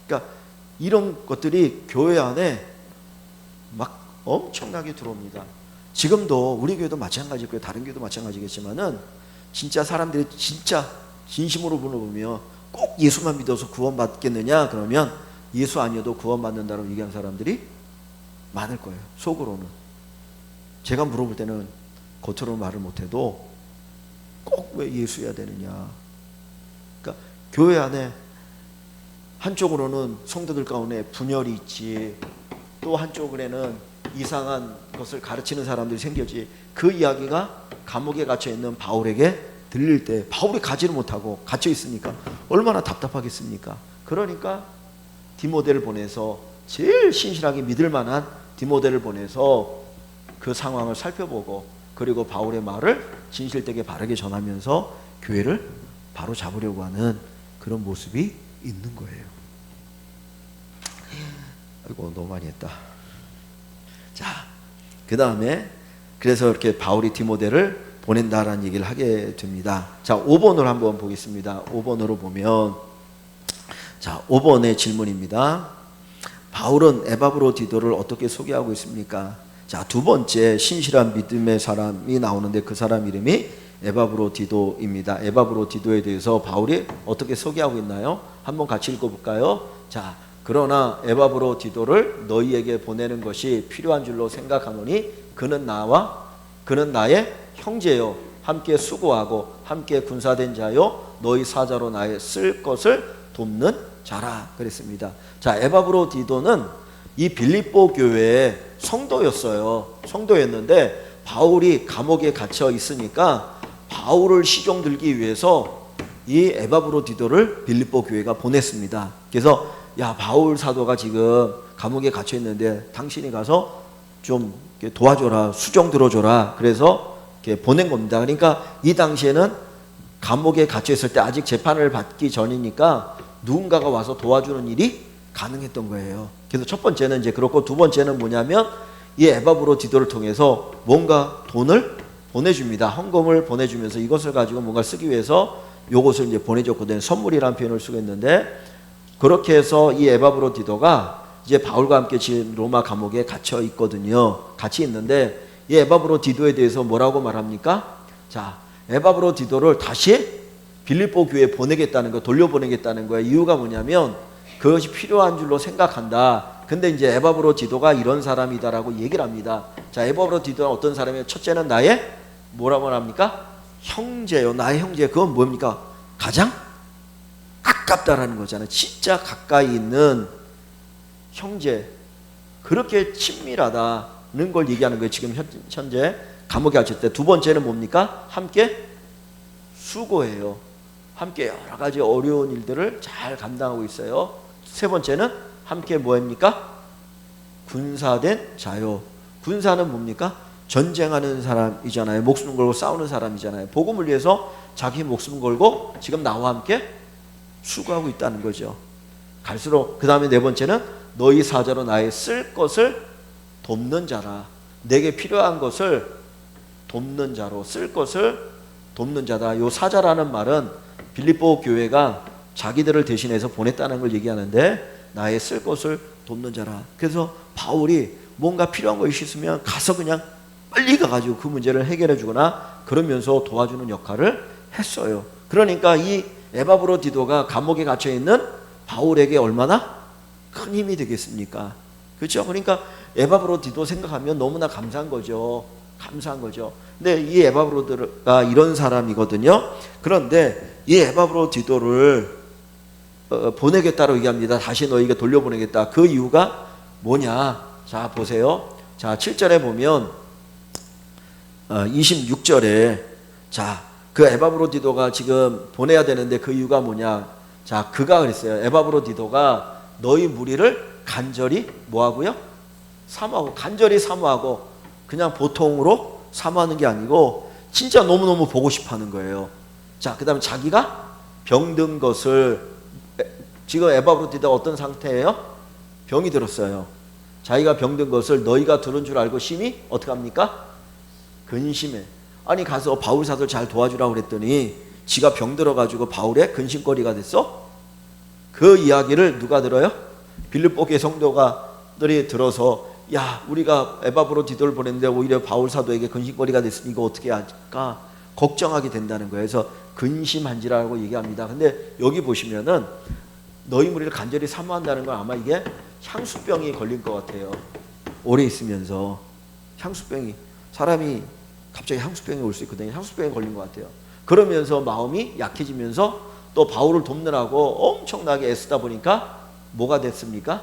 그러니까 이런 것들이 교회 안에 막 엄청나게 들어옵니다. 지금도 우리 교회도 마찬가지고요. 다른 교회도 마찬가지겠지만은 진짜 사람들이 진짜 진심으로 물어보면 꼭 예수만 믿어서 구원받겠느냐? 그러면 예수 아니어도 구원받는다고 얘기하는 사람들이 많을 거예요. 속으로는. 제가 물어볼 때는 겉으로 말을 못해도 꼭 왜 예수여야 되느냐. 그러니까 교회 안에 한쪽으로는 성도들 가운데 분열이 있지, 또 한쪽으로는 이상한 것을 가르치는 사람들이 생겼지. 그 이야기가 감옥에 갇혀 있는 바울에게 들릴 때 바울이 가지를 못하고 갇혀 있으니까 얼마나 답답하겠습니까? 그러니까 디모데를 보내서 제일 신실하게 믿을 만한 디모데를 보내서 그 상황을 살펴보고 그리고 바울의 말을 진실되게 바르게 전하면서 교회를 바로 잡으려고 하는 그런 모습이 있는 거예요. 아이고 너무 많이 했다. 자, 그 다음에 그래서 이렇게 바울이 디모데를 보낸다라는 얘기를 하게 됩니다. 자, 5번으로 한번 보겠습니다. 5번으로 보면, 자, 5번의 질문입니다. 바울은 에바브로디도를 어떻게 소개하고 있습니까? 자, 두 번째 신실한 믿음의 사람이 나오는데 그 사람 이름이 에바브로디도입니다. 에바브로디도에 대해서 바울이 어떻게 소개하고 있나요? 한번 같이 읽어볼까요? 자, 그러나 에바브로디도를 너희에게 보내는 것이 필요한 줄로 생각하노니 그는 나의 형제요 함께 수고하고 함께 군사된 자요 너희 사자로 나의 쓸 것을 돕는 자라 그랬습니다. 자, 에바브로디도는 이 빌립보 교회의 성도였는데 바울이 감옥에 갇혀 있으니까 바울을 시종 들기 위해서 이 에바브로디도를 빌립보 교회가 보냈습니다. 그래서 야, 바울 사도가 지금 감옥에 갇혀 있는데 당신이 가서 좀 도와줘라, 수종 들어줘라. 그래서 이렇게 보낸 겁니다. 그러니까 이 당시에는 감옥에 갇혀 있을 때 아직 재판을 받기 전이니까 누군가가 와서 도와주는 일이 가능했던 거예요. 그래서 첫 번째는 이제 그렇고 두 번째는 뭐냐면 이 에바브로디도를 통해서 뭔가 돈을 보내줍니다. 헌금을 보내주면서 이것을 가지고 뭔가 쓰기 위해서 이것을 이제 보내줬거든요. 선물이라는 표현을 쓰겠는데 그렇게 해서 이 에바브로디도가 이제 바울과 함께 지금 로마 감옥에 갇혀 있거든요. 같이 있는데 이 에바브로디도에 대해서 뭐라고 말합니까? 자, 에바브로디도를 다시 빌립보 교회에 보내겠다는 거, 돌려보내겠다는 거예요. 이유가 뭐냐면 그것이 필요한 줄로 생각한다. 근데 이제 에바브로디도가 이런 사람이다라고 얘기를 합니다. 자, 에바브로디도는 어떤 사람이에요? 첫째는 나의 뭐라고 합니까? 형제요. 나의 형제. 그건 뭡니까? 가장 가깝다라는 거잖아요. 진짜 가까이 있는 형제. 그렇게 친밀하다는 걸 얘기하는 거예요. 지금 현재 감옥에 갇힐 때. 두 번째는 뭡니까? 함께 수고해요. 함께 여러 가지 어려운 일들을 잘 감당하고 있어요. 세 번째는 함께 뭐합니까? 군사된 자요. 군사는 뭡니까? 전쟁하는 사람이잖아요. 목숨 걸고 싸우는 사람이잖아요. 복음을 위해서 자기 목숨 걸고 지금 나와 함께 수고하고 있다는 거죠. 갈수록 그 다음에 네 번째는 너희 사자로 나의 쓸 것을 돕는 자라. 내게 필요한 것을 돕는 자로 쓸 것을 돕는 자다. 요 사자라는 말은 빌립보 교회가 자기들을 대신해서 보냈다는 걸 얘기하는데 나의 쓸 것을 돕는 자라. 그래서 바울이 뭔가 필요한 것이 있으면 가서 그냥 빨리 가가지고 그 문제를 해결해 주거나 그러면서 도와주는 역할을 했어요. 그러니까 이 에바브로디도가 감옥에 갇혀 있는 바울에게 얼마나 큰 힘이 되겠습니까? 그렇죠? 그러니까 에바브로디도 생각하면 너무나 감사한 거죠. 감사한 거죠. 근데 이 에바브로디도가 이런 사람이거든요. 그런데 이 에바브로디도를 보내겠다고 얘기합니다. 다시 너희에게 돌려보내겠다. 그 이유가 뭐냐? 자, 보세요. 자, 7절에 보면 26절에 자, 그 에바브로디도가 지금 보내야 되는데 그 이유가 뭐냐? 자, 그가 그랬어요. 에바브로디도가 너희 무리를 간절히 뭐하고요? 사모하고, 간절히 사모하고, 그냥 보통으로 사모하는 게 아니고 진짜 너무너무 보고 싶어 하는 거예요. 자, 그 다음에 자기가 병든 것을, 지금 에바브로디도가 어떤 상태예요? 병이 들었어요. 자기가 병든 것을 너희가 들은 줄 알고 심히 어떻게 합니까? 근심해. 아니, 가서 바울 사도를 잘 도와주라고 그랬더니 지가 병들어가지고 바울의 근심거리가 됐어? 그 이야기를 누가 들어요? 빌립보 교회 성도들이 들어서, 야, 우리가 에바브로디도를 보냈는데 오히려 바울 사도에게 근심거리가 됐으니 이거 어떻게 할까 걱정하게 된다는 거예요. 그래서 근심한지라고 얘기합니다. 근데 여기 보시면은 너희 무리를 간절히 사모한다는 건 아마 이게 향수병이 걸린 것 같아요. 오래 있으면서 향수병이, 사람이 갑자기 향수병이 올 수 있거든요. 향수병이 걸린 것 같아요. 그러면서 마음이 약해지면서 또 바울을 돕느라고 엄청나게 애쓰다 보니까 뭐가 됐습니까?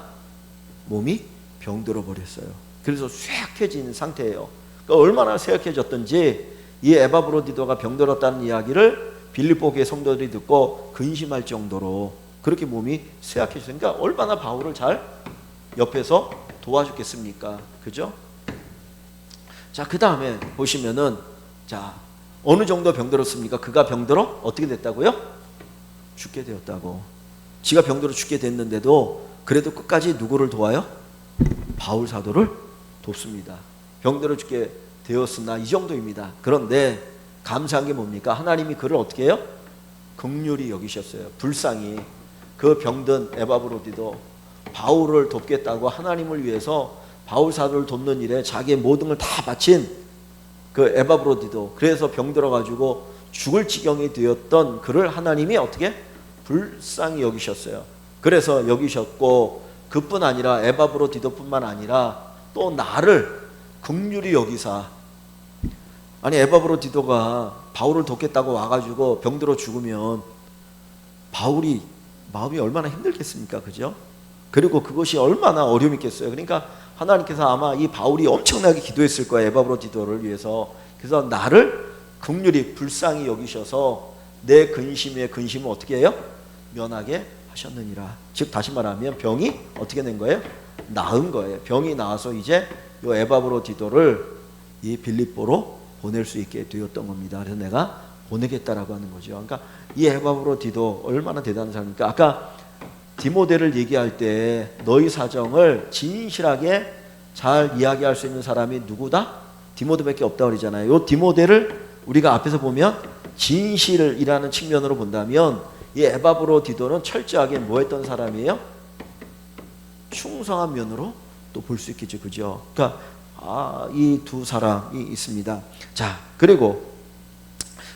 몸이 병들어 버렸어요. 그래서 쇠약해진 상태예요. 그러니까 얼마나 쇠약해졌던지 이 에바브로디도가 병들었다는 이야기를 빌립보 교회 성도들이 듣고 근심할 정도로 그렇게 몸이 쇠약해졌으니까 얼마나 바울을 잘 옆에서 도와줬겠습니까? 그죠? 자, 그 다음에 보시면은, 자, 어느 정도 병들었습니까? 그가 병들어 어떻게 됐다고요? 죽게 되었다고. 지가 병들어 죽게 됐는데도 그래도 끝까지 누구를 도와요? 바울 사도를 돕습니다. 병들어 죽게 되었으나 이 정도입니다. 그런데 감사한 게 뭡니까? 하나님이 그를 어떻게 해요? 긍휼히 여기셨어요. 불쌍히. 그 병든 에바브로디도 바울을 돕겠다고 하나님을 위해서 바울 사도를 돕는 일에 자기의 모든 걸 다 바친 그 에바브로디도, 그래서 병들어가지고 죽을 지경이 되었던 그를 하나님이 어떻게? 불쌍히 여기셨어요. 그래서 여기셨고, 그뿐 아니라 에바브로디도뿐만 아니라 또 나를 긍휼히 여기사, 아니 에바브로디도가 바울을 돕겠다고 와가지고 병들어 죽으면 바울이 마음이 얼마나 힘들겠습니까? 그죠? 그리고 그것이 얼마나 어려움이 있겠어요. 그러니까 하나님께서 아마 이 바울이 엄청나게 기도했을 거예요. 에바브로디도를 위해서. 그래서 나를 긍휼히 불쌍히 여기셔서 내 근심의 근심을 어떻게 해요? 면하게 하셨느니라. 즉 다시 말하면 병이 어떻게 된 거예요? 나은 거예요. 병이 나아서 이제 이 에바브로디도를 이 빌립보로 보낼 수 있게 되었던 겁니다. 그래서 내가 보내겠다라고 하는 거죠. 그러니까 이 에바브로디도 얼마나 대단한 사람입니까? 아까 디모데를 얘기할 때 너희 사정을 진실하게 잘 이야기할 수 있는 사람이 누구다? 디모데밖에 없다고 그러잖아요. 이 디모데를 우리가 앞에서 보면 진실이라는 측면으로 본다면 이 에바브로디도는 철저하게 뭐 했던 사람이에요? 충성한 면으로 또 볼 수 있겠죠. 그죠? 그러니까 이 두 사람이 있습니다. 자, 그리고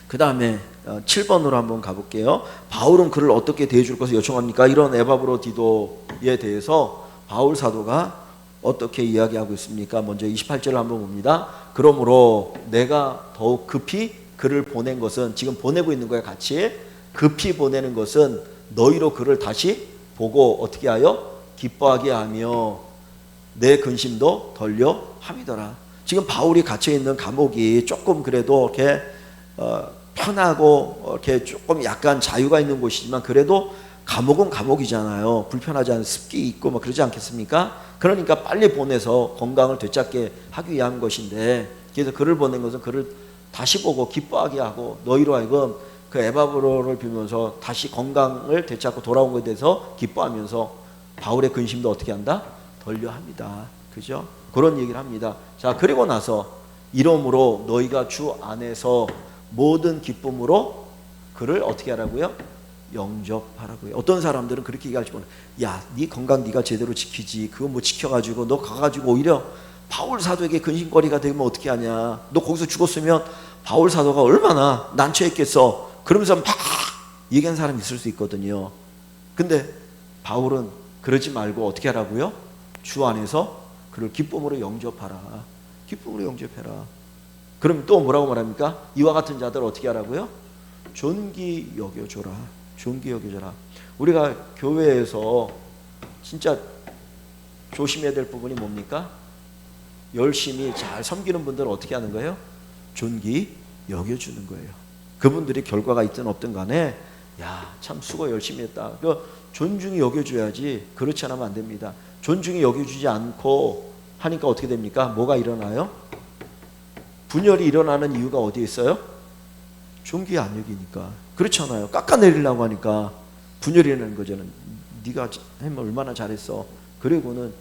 그 다음에 7번으로 한번 가볼게요. 바울은 그를 어떻게 대해줄 것을 요청합니까? 이런 에바브로디도에 대해서 바울 사도가 어떻게 이야기하고 있습니까? 먼저 28절을 한번 봅니다. 그러므로 내가 더욱 급히 그를 보낸 것은, 지금 보내고 있는 거에 같이 급히 보내는 것은 너희로 그를 다시 보고 어떻게 하여 기뻐하게 하며 내 근심도 덜려 함이더라. 지금 바울이 갇혀있는 감옥이 조금 그래도 이렇게 편하고 이렇게 조금 약간 자유가 있는 곳이지만 그래도 감옥은 감옥이잖아요. 불편하지 않은 습기 있고 뭐 그러지 않겠습니까? 그러니까 빨리 보내서 건강을 되찾게 하기 위한 것인데, 그래서 그를 보낸 것은 그를 다시 보고 기뻐하게 하고 너희로 하여금 그 에바브로를 빌면서 다시 건강을 되찾고 돌아온 것에 대해서 기뻐하면서 바울의 근심도 어떻게 한다? 덜려 합니다. 그죠? 그런 얘기를 합니다. 자, 그리고 나서 이러므로 너희가 주 안에서 모든 기쁨으로 그를 어떻게 하라고요? 영접하라고요. 어떤 사람들은 그렇게 얘기할지 몰라요. 야, 네 건강 네가 제대로 지키지. 그거 뭐 지켜가지고 너 가가지고 오히려 바울 사도에게 근심거리가 되면 어떻게 하냐. 너 거기서 죽었으면 바울 사도가 얼마나 난처했겠어. 그러면서 막 얘기하는 사람이 있을 수 있거든요. 근데 바울은 그러지 말고 어떻게 하라고요? 주 안에서 그를 기쁨으로 영접하라. 기쁨으로 영접해라. 그럼 또 뭐라고 말합니까? 이와 같은 자들 어떻게 하라고요? 존귀 여겨줘라. 존귀 여겨져라. 우리가 교회에서 진짜 조심해야 될 부분이 뭡니까? 열심히 잘 섬기는 분들은 어떻게 하는 거예요? 존귀 여겨주는 거예요. 그분들이 결과가 있든 없든 간에 야, 참 수고 열심히 했다. 존중히 여겨줘야지. 그렇지 않으면 안 됩니다. 존중히 여겨주지 않고 하니까 어떻게 됩니까? 뭐가 일어나요? 분열이 일어나는 이유가 어디에 있어요? 존귀 안 여기니까. 그렇잖아요. 깎아내리려고 하니까 분열이 일어나는 거잖아요. 네가 하면 얼마나 잘했어. 그리고는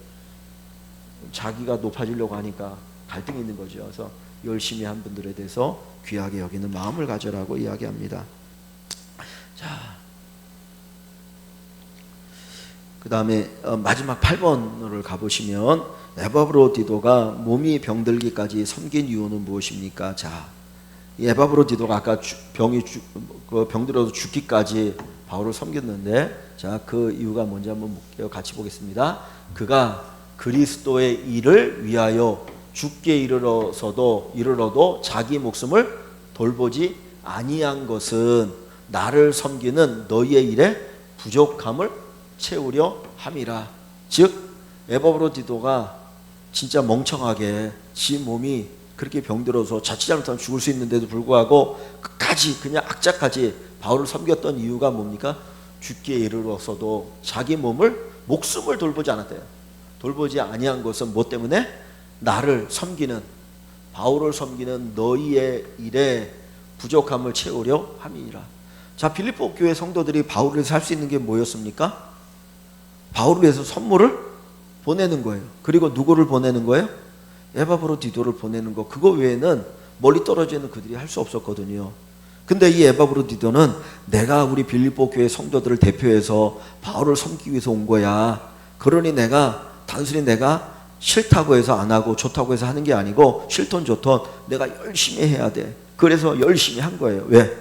자기가 높아지려고 하니까 갈등이 있는 거죠. 그래서 열심히 한 분들에 대해서 귀하게 여기는 마음을 가져라고 이야기합니다. 자, 그 다음에 마지막 8번을 가보시면 에바브로디도가 몸이 병들기까지 섬긴 이유는 무엇입니까? 자, 이 에바브로디도가 아까 병들어서 죽기까지 바울을 섬겼는데, 자, 그 이유가 뭔지 한번 같이 보겠습니다. 그가 그리스도의 일을 위하여 죽게 이르러도 자기 목숨을 돌보지 아니한 것은 나를 섬기는 너희의 일에 부족함을 채우려 함이라. 즉 에바브로디도가 진짜 멍청하게 지 몸이 그렇게 병들어서 자칫 잘못하면 죽을 수 있는데도 불구하고 끝까지 그냥 악자까지 바울을 섬겼던 이유가 뭡니까? 죽기에 이르러서도 자기 목숨을 돌보지 않았대요. 돌보지 아니한 것은 뭐 때문에? 나를 섬기는, 바울을 섬기는 너희의 일에 부족함을 채우려 함이니라. 자, 빌립보 교회 성도들이 바울을 위해서 할 수 있는 게 뭐였습니까? 바울을 위해서 선물을 보내는 거예요. 그리고 누구를 보내는 거예요? 에바브로디도를 보내는 거. 그거 외에는 멀리 떨어져 있는 그들이 할 수 없었거든요. 근데 이 에바브로디도는 내가 우리 빌립보 교회 성도들을 대표해서 바울을 섬기기 위해서 온 거야. 그러니 단순히 내가 싫다고 해서 안 하고 좋다고 해서 하는 게 아니고, 싫던 좋던 내가 열심히 해야 돼. 그래서 열심히 한 거예요. 왜?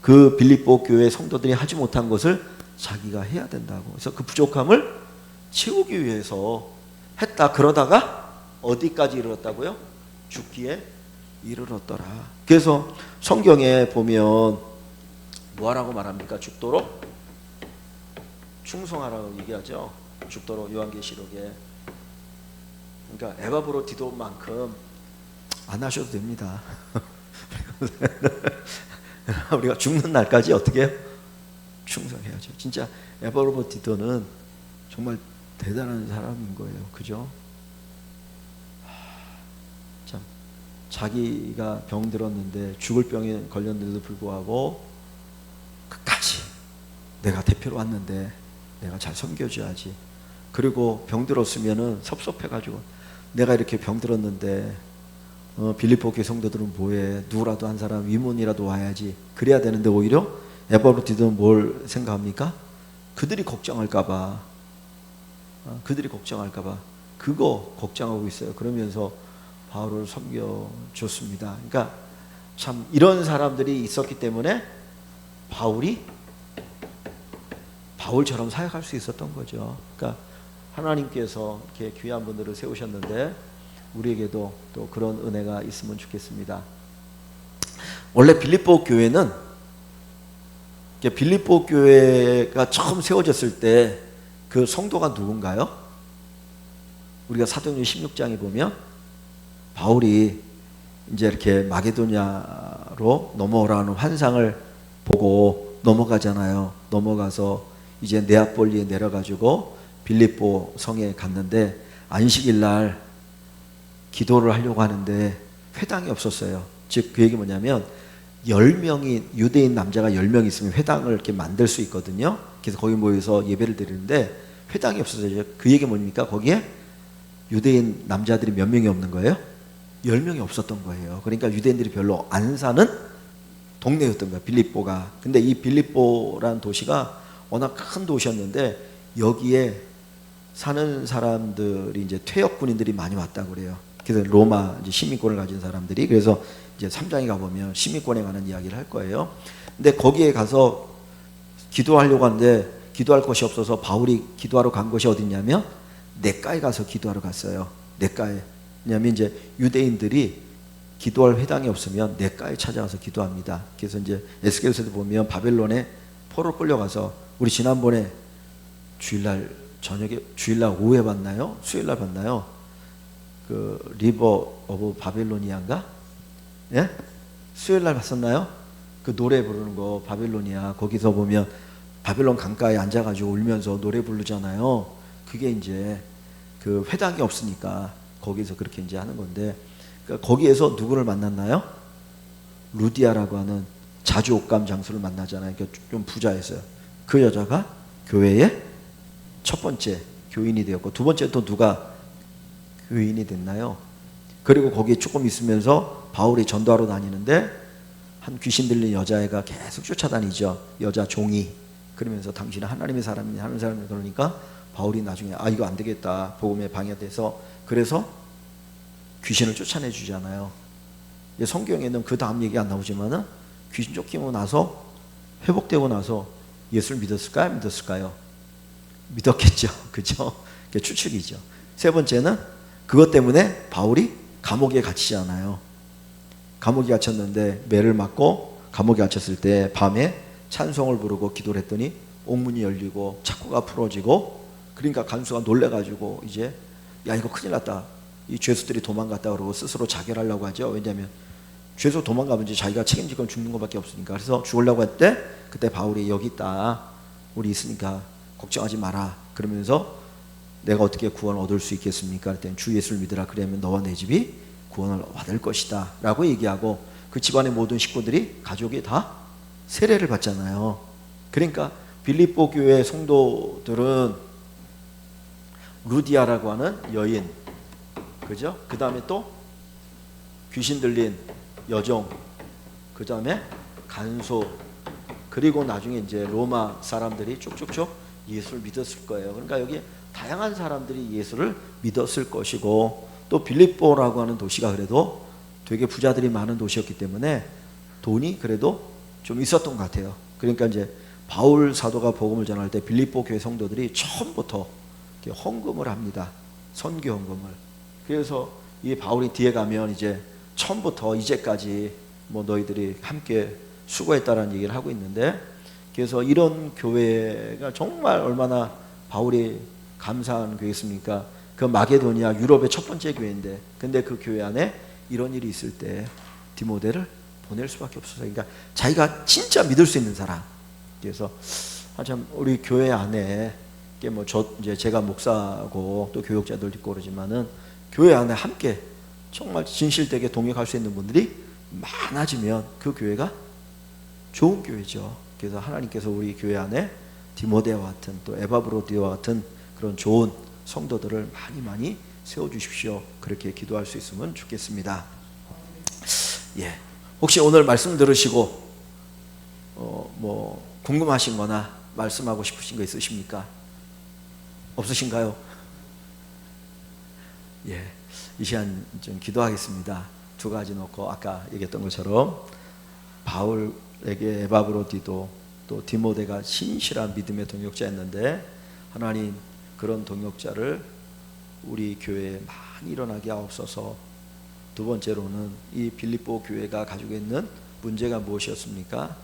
그 빌립보 교회 성도들이 하지 못한 것을 자기가 해야 된다고. 그래서 그 부족함을 채우기 위해서 했다. 그러다가 어디까지 이르렀다고요? 죽기에 이르렀더라. 그래서 성경에 보면 뭐하라고 말합니까? 죽도록 충성하라고 얘기하죠. 죽도록, 요한계시록에. 그러니까 에바브로디도만큼 안 하셔도 됩니다. 우리가 죽는 날까지 어떻게 해요? 충성해야죠. 진짜 에바브로디도는 정말 대단한 사람인 거예요. 그죠? 참, 자기가 병들었는데, 죽을 병에 걸렸는데도 불구하고 끝까지 내가 대표로 왔는데 내가 잘 섬겨줘야지. 그리고 병들었으면은 섭섭해가지고 내가 이렇게 병들었는데 빌립보 교회 성도들은 뭐해? 누구라도 한 사람 위문이라도 와야지. 그래야 되는데 오히려 에바브로디도는 뭘 생각합니까? 그들이 걱정할까봐. 그거 걱정하고 있어요. 그러면서 바울을 섬겨줬습니다. 그러니까 참 이런 사람들이 있었기 때문에 바울처럼 사역할 수 있었던 거죠. 그러니까 하나님께서 이렇게 귀한 분들을 세우셨는데 우리에게도 또 그런 은혜가 있으면 좋겠습니다. 원래 빌립보 교회가 처음 세워졌을 때 그 성도가 누군가요? 우리가 사도행전 16장에 보면 바울이 이제 이렇게 마게도냐로 넘어오라는 환상을 보고 넘어가잖아요. 넘어가서 이제 네아폴리에 내려가지고 빌립보 성에 갔는데 안식일 날 기도를 하려고 하는데 회당이 없었어요. 즉 그 얘기 뭐냐면 10명이, 유대인 남자가 10명 있으면 회당을 이렇게 만들 수 있거든요. 그래서 거기 모여서 예배를 드리는데 회당이 없었어요. 그 얘기 뭡니까? 거기에 유대인 남자들이 몇 명이 없는 거예요? 10명이 없었던 거예요. 그러니까 유대인들이 별로 안 사는 동네였던 거예요, 빌립보가. 근데 이 빌립보라는 도시가 워낙 큰 도시였는데 여기에 사는 사람들이 이제 퇴역 군인들이 많이 왔다고 그래요. 그래서 로마 이제 시민권을 가진 사람들이, 그래서 이제 3장에 가보면 시민권에 관한 이야기를 할 거예요. 근데 거기에 가서 기도하려고 하는데 기도할 곳이 없어서 바울이 기도하러 간 곳이 어디냐면 넥가에 가서 기도하러 갔어요. 넥가에. 왜냐하면 이제 유대인들이 기도할 회당이 없으면 넥가에 찾아가서 기도합니다. 그래서 이제 에스겔서도 보면 바벨론에 포로 끌려가서 우리 지난번에 주일날 저녁에 주일날 오후에 봤나요? 수요일날 봤나요? 그 리버 오브 바빌로니아인가? 예? 수요일날 봤었나요? 그 노래 부르는 거 바빌로니아 거기서 보면 바빌론 강가에 앉아가지고 울면서 노래 부르잖아요. 그게 이제 그 회당이 없으니까 거기서 그렇게 이제 하는 건데 그러니까 거기에서 누구를 만났나요? 루디아라고 하는 자주 옷감 장수를 만나잖아요. 그러니까 좀 부자였어요. 그 여자가 교회의 첫 번째 교인이 되었고 두 번째 또 누가 교인이 됐나요? 그리고 거기에 조금 있으면서 바울이 전도하러 다니는데 한 귀신 들린 여자애가 계속 쫓아다니죠. 여자 종이. 그러면서 당신은 하나님의 사람이냐 하는 사람이 그러니까 바울이 나중에 이거 안 되겠다. 복음에 방해돼서 그래서 귀신을 쫓아내 주잖아요. 성경에는 그 다음 얘기 안 나오지만은 귀신 쫓기고 나서 회복되고 나서 예수를 믿었을까요? 믿었을까요? 믿었겠죠. 그죠? 그게 추측이죠. 세 번째는 그것 때문에 바울이 감옥에 갇히잖아요. 감옥에 갇혔는데 매를 맞고 감옥에 갇혔을 때 밤에 찬송을 부르고 기도를 했더니 옥문이 열리고 착고가 풀어지고 그러니까 간수가 놀래가지고 이제 야 이거 큰일 났다. 이 죄수들이 도망갔다 그러고 스스로 자결하려고 하죠. 왜냐하면 죄수 도망가면 이제 자기가 책임질 건 죽는 것밖에 없으니까. 그래서 죽으려고 할 때 그때 바울이 여기 있다. 우리 있으니까 걱정하지 마라. 그러면서 내가 어떻게 구원을 얻을 수 있겠습니까? 그랬더니 주 예수를 믿으라. 그러면 너와 내 집이 구원을 받을 것이다. 라고 얘기하고 그 집안의 모든 식구들이 가족이 다 세례를 받잖아요. 그러니까 빌립보 교회 성도들은 루디아라고 하는 여인, 그죠? 그 다음에 또 귀신 들린 여종, 그 다음에 간수, 그리고 나중에 이제 로마 사람들이 쭉쭉쭉 예수를 믿었을 거예요. 그러니까 여기 다양한 사람들이 예수를 믿었을 것이고 또 빌립보라고 하는 도시가 그래도 되게 부자들이 많은 도시였기 때문에 돈이 그래도 좀 있었던 것 같아요. 그러니까 이제 바울 사도가 복음을 전할 때 빌립보 교회 성도들이 처음부터 헌금을 합니다. 선교 헌금을. 그래서 이 바울이 뒤에 가면 이제 처음부터 이제까지 뭐 너희들이 함께 수고했다라는 얘기를 하고 있는데 그래서 이런 교회가 정말 얼마나 바울이 감사한 교회였습니까? 그 마게도니아 유럽의 첫 번째 교회인데 근데 그 교회 안에 이런 일이 있을 때 디모데를 보낼 수밖에 없어서 그러니까 자기가 진짜 믿을 수 있는 사람. 그래서 참 우리 교회 안에 뭐 이제 제가 목사고 또 교육자들도 있고 그러지만은 교회 안에 함께 정말 진실되게 동역할 수 있는 분들이 많아지면 그 교회가 좋은 교회죠. 그래서 하나님께서 우리 교회 안에 디모데와 같은 또 에바브로디와 같은 그런 좋은 성도들을 많이 세워주십시오. 그렇게 기도할 수 있으면 좋겠습니다. 예, 혹시 오늘 말씀 들으시고 뭐 궁금하신 거나 말씀하고 싶으신 거 있으십니까? 없으신가요? 예, 이 시간 좀 기도하겠습니다. 두 가지 놓고 아까 얘기했던 것처럼 바울에게 에바브로디도 또 디모데가 신실한 믿음의 동역자였는데 하나님 그런 동역자를 우리 교회에 많이 일어나게 하옵소서. 두 번째로는 이 빌립보 교회가 가지고 있는 문제가 무엇이었습니까?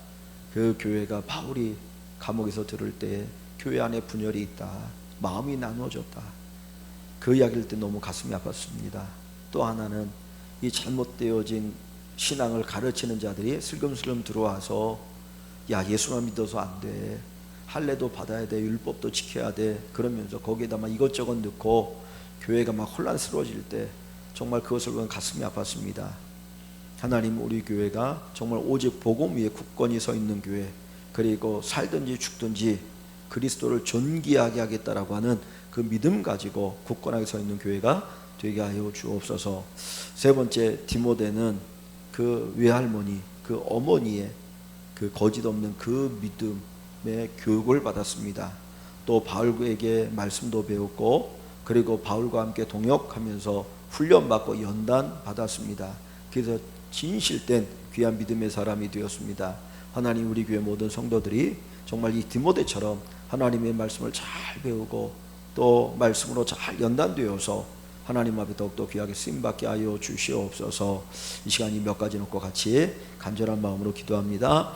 그 교회가 바울이 감옥에서 들을 때 교회 안에 분열이 있다. 마음이 나누어졌다. 그 이야기를 때 너무 가슴이 아팠습니다. 또 하나는 이 잘못되어진 신앙을 가르치는 자들이 슬금슬금 들어와서 야 예수만 믿어서 안 돼. 할례도 받아야 돼. 율법도 지켜야 돼. 그러면서 거기에다 막 이것저것 넣고 교회가 막 혼란스러워질 때 정말 그것을 보면 가슴이 아팠습니다. 하나님 우리 교회가 정말 오직 복음 위에 굳건히 서 있는 교회 그리고 살든지 죽든지 그리스도를 존귀하게 하겠다라고 하는 그 믿음 가지고 굳건하게 서 있는 교회가 되게 하여 주옵소서. 세 번째 디모데는 그 외할머니 그 어머니의 그 거짓 없는 그 믿음의 교육을 받았습니다. 또 바울에게 말씀도 배웠고 그리고 바울과 함께 동역하면서 훈련받고 연단 받았습니다. 그래서 진실된 귀한 믿음의 사람이 되었습니다. 하나님 우리 교회 모든 성도들이 정말 이 디모데처럼 하나님의 말씀을 잘 배우고 또 말씀으로 잘 연단되어서 하나님 앞에 더욱더 귀하게 쓰임받게 하여 주시옵소서. 이 시간이 몇 가지 놓고 같이 간절한 마음으로 기도합니다.